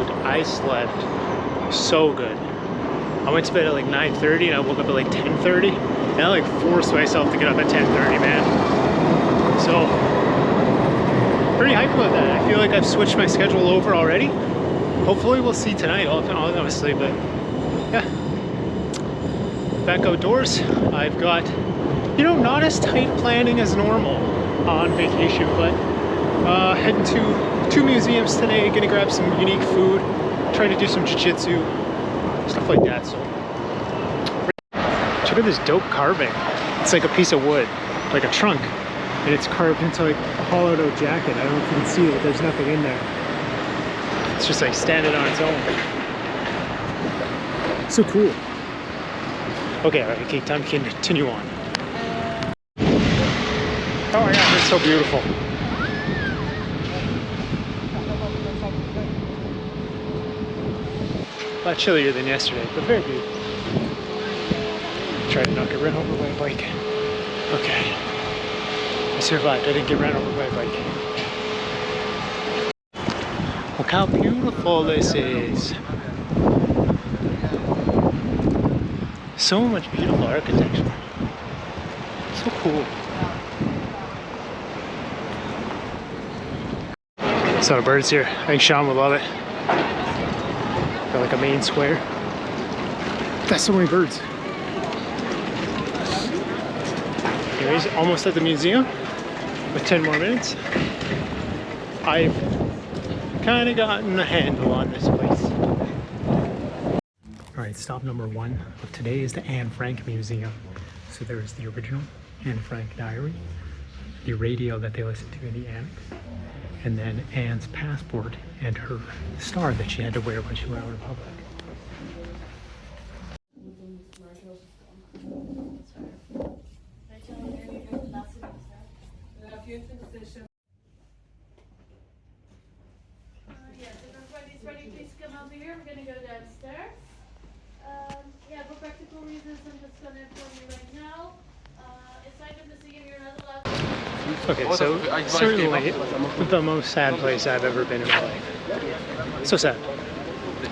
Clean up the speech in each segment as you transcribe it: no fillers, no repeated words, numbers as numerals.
dude, I slept so good. I went to bed at like 9:30 and I woke up at like 10:30. And I like forced myself to get up at 10:30, man. So, pretty hyped about that. I feel like I've switched my schedule over already. Hopefully we'll see tonight, obviously, but yeah. Back outdoors, I've got, you know, not as tight planning as normal on vacation, but heading to 2 museums today, gonna grab some unique food, try to do some jiu-jitsu, stuff like that. So check out this dope carving. It's like a piece of wood, like a trunk, and it's carved into like a hollowed out jacket. I don't know if you can see it, there's nothing in there. It's just like standing on its own. So cool. Okay, all right, okay, time to continue on. Oh my god, it's so beautiful. A lot chillier than yesterday, but very good. Tried to not get run over by a bike. Okay. I survived. I didn't get run over by a bike. Look how beautiful this is. So much beautiful architecture. So cool. There's a lot of birds here. I think Sean will love it. Got like a main square. That's so many birds. Anyways, almost at the museum with 10 more minutes. I've kind of gotten a handle on this place. All right, stop number 1 of today is the Anne Frank Museum. So there's the original Anne Frank diary, the radio that they listened to in the annex, and then Anne's passport and her star that she had to wear when she went out in public. Yes, if everybody's ready, please come over here. We're going to go downstairs. Yeah, for practical reasons, I'm just going to inform you right now. Inside the museum, you're not allowed to... Okay, so certainly the most sad place I've ever been in my life. So sad.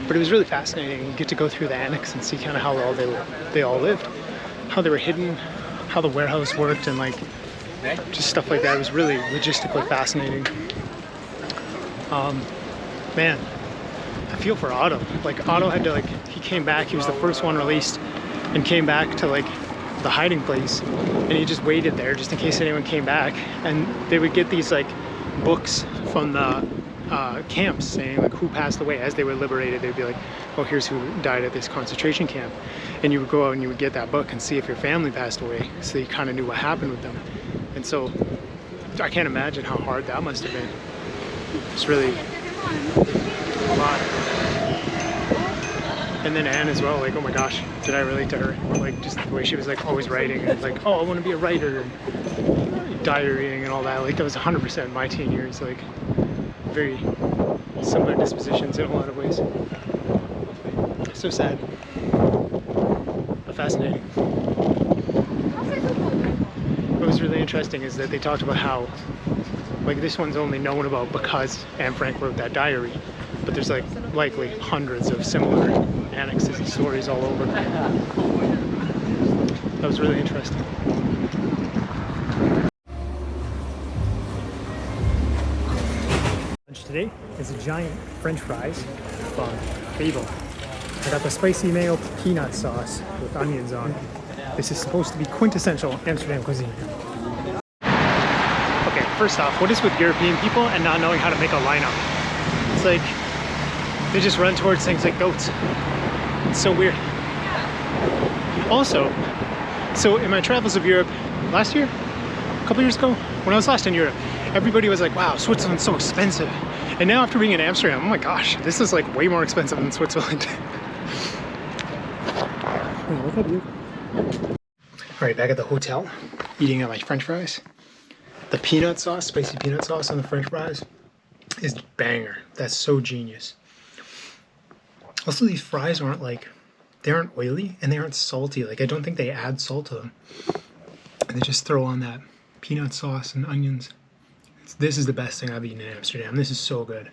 But it was really fascinating. You get to go through the annex and see kind of how they all lived, how they were hidden, how the warehouse worked, and like just stuff like that. It was really logistically fascinating. Man, I feel for Otto. Like Otto had to he came back. He was the first one released, and came back to like the hiding place, and he just waited there just in case anyone came back. And they would get these like books from the camps saying like who passed away as they were liberated. They'd be like, oh, here's who died at this concentration camp, and you would go out and you would get that book and see if your family passed away, so you kind of knew what happened with them. And so I can't imagine how hard that must have been. It's really a lot. And then Anne as well, like, oh my gosh, did I relate to her? Like, just the way she was like always writing, and like, oh, I want to be a writer, and diarying and all that. Like, that was 100% my teen years. Like, very similar dispositions in a lot of ways. So sad, but fascinating. What was really interesting is that they talked about how, like, this one's only known about because Anne Frank wrote that diary, but there's like likely hundreds of similar annexes and stories all over. That was really interesting. Lunch today is a giant French fries from Fable. I got the spicy mayo peanut sauce with onions on. This is supposed to be quintessential Amsterdam cuisine. Okay, first off, what is with European people and not knowing how to make a lineup? It's like they just run towards things like goats. It's so weird. Also, so in my travels of Europe last year, a couple years ago, when I was last in Europe, everybody was like, wow, Switzerland's so expensive. And now after being in Amsterdam, oh my gosh, this is like way more expensive than Switzerland. Alright, back at the hotel, eating my French fries. The peanut sauce, spicy peanut sauce on the French fries is banger. That's so genius. Also, these fries aren't like, they aren't oily and they aren't salty. Like, I don't think they add salt to them. And they just throw on that peanut sauce and onions. This is the best thing I've eaten in Amsterdam. This is so good.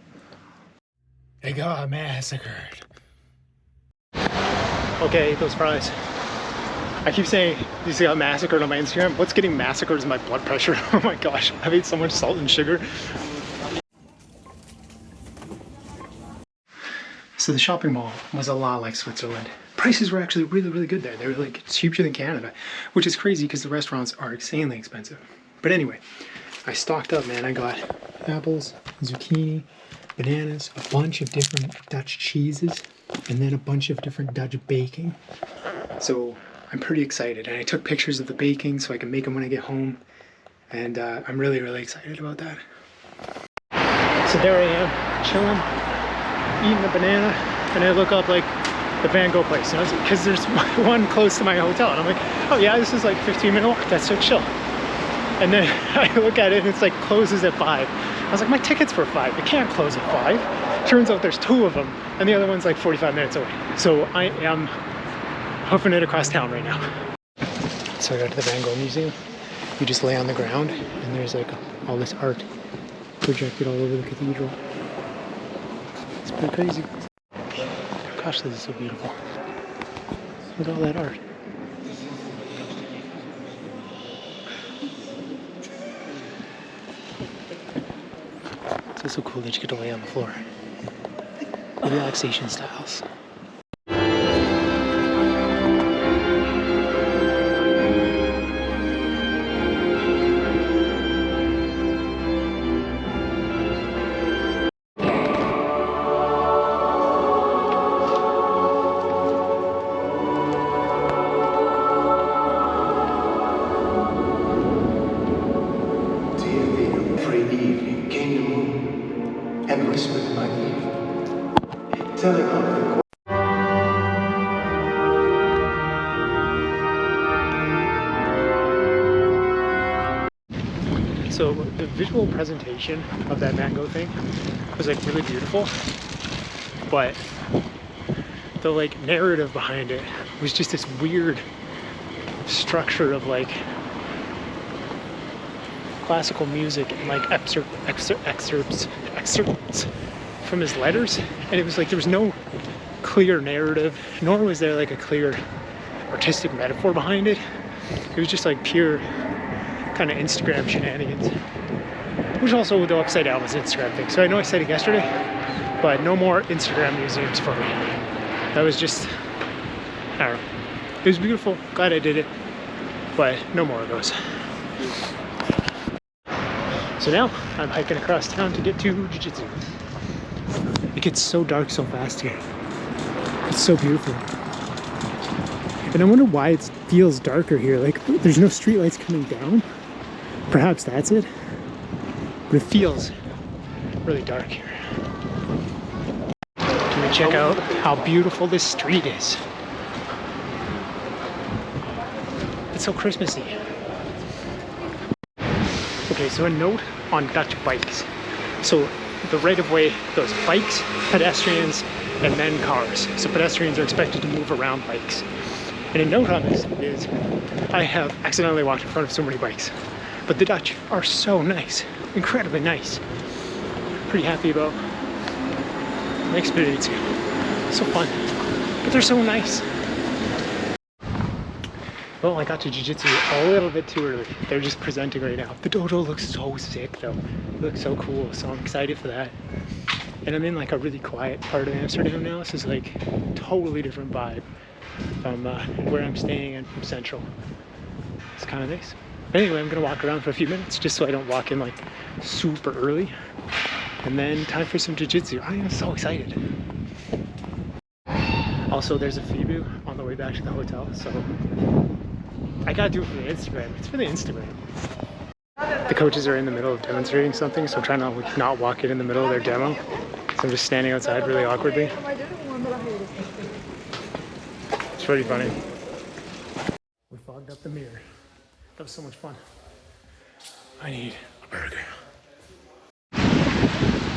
They got massacred. Okay, those fries. I keep saying these got massacred on my Instagram. What's getting massacred is my blood pressure. Oh my gosh, I've ate so much salt and sugar. So the shopping mall was a lot like Switzerland. Prices were actually really, really good there. They were like cheaper than Canada, which is crazy because the restaurants are insanely expensive. But anyway, I stocked up, man. I got apples, zucchini, bananas, a bunch of different Dutch cheeses, and then a bunch of different Dutch baking. So I'm pretty excited, and I took pictures of the baking so I can make them when I get home, and I'm really, really excited about that. So there I am, chilling, eating a banana, and I look up like the Van Gogh place, because there's one close to my hotel, and I'm like, oh yeah, this is like 15-minute walk, that's so chill. And then I look at it and it's like closes at 5. I was like, my ticket's for 5, it can't close at 5. Turns out there's 2 of them, and the other one's like 45 minutes away. So I am hoofing it across town right now. So I got to the Van Gogh Museum. You just lay on the ground and there's like all this art projected all over the cathedral. It's pretty crazy. Gosh, this is so beautiful. Look at all that art. It's also cool that you get to lay on the floor. Relaxation styles. And whispered in my ear, telling her the So the visual presentation of that Van Gogh thing was like really beautiful, but the like narrative behind it was just this weird structure of like classical music and like excerpts from his letters, and it was like there was no clear narrative, nor was there like a clear artistic metaphor behind it. It was just like pure kind of Instagram shenanigans, which also the upside down was an Instagram thing. So I know I said it yesterday, but no more Instagram museums for me. That was just, I don't know. It was beautiful, glad I did it, but no more of those. So now I'm hiking across town to get to Jiu-Jitsu. It gets so dark so fast here. It's so beautiful. And I wonder why it feels darker here. Like there's no streetlights coming down. Perhaps that's it. But it feels really dark here. Can we check out how beautiful this street is? It's so Christmassy. Okay, so a note on Dutch bikes. So the right-of-way goes bikes, pedestrians, and then cars. So pedestrians are expected to move around bikes. And a note on this is I have accidentally walked in front of so many bikes. But the Dutch are so nice, incredibly nice. Pretty happy about my experience here. So fun, but they're so nice. Well, I got to Jiu-Jitsu a little bit too early. They're just presenting right now. The dojo looks so sick though. It looks so cool, so I'm excited for that. And I'm in like a really quiet part of Amsterdam now. This is like totally different vibe from where I'm staying and from Central. It's kind of nice. But anyway, I'm gonna walk around for a few minutes just so I don't walk in like super early. And then time for some Jiu-Jitsu. I am so excited. Also, there's a Fibu on the way back to the hotel, so I gotta do it for the Instagram. It's for the Instagram. The coaches are in the middle of demonstrating something, so I'm trying to not walk in the middle of their demo. So I'm just standing outside really awkwardly. It's pretty funny. We fogged up the mirror. That was so much fun. I need a burger.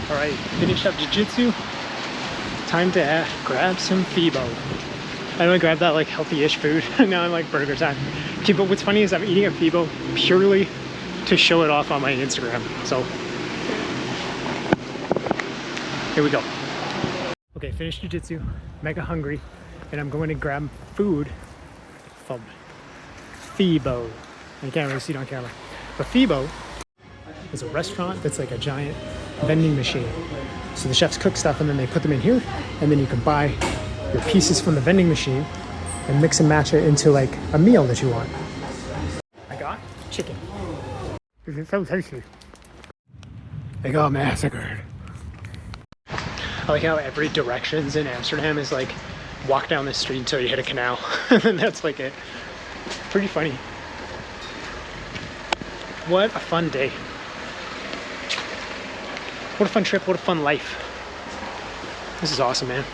All right, finished up Jiu-Jitsu. Time to grab some Fibo. I know I grabbed that like healthy-ish food. Now I'm like burger time. Okay, but what's funny is I'm eating a Fibo purely to show it off on my Instagram. So here we go. Okay, finished jiu-jitsu, mega hungry, and I'm going to grab food from Phoebo. I can't really see it on camera. But Phoebo is a restaurant that's like a giant vending machine. So the chefs cook stuff and then they put them in here, and then you can buy your pieces from the vending machine and mix and match it into like a meal that you want. I got chicken. This is so tasty. They got massacred. I like how every directions in Amsterdam is like walk down this street until you hit a canal. And that's like it. Pretty funny. What a fun day. What a fun trip, what a fun life. This is awesome, man.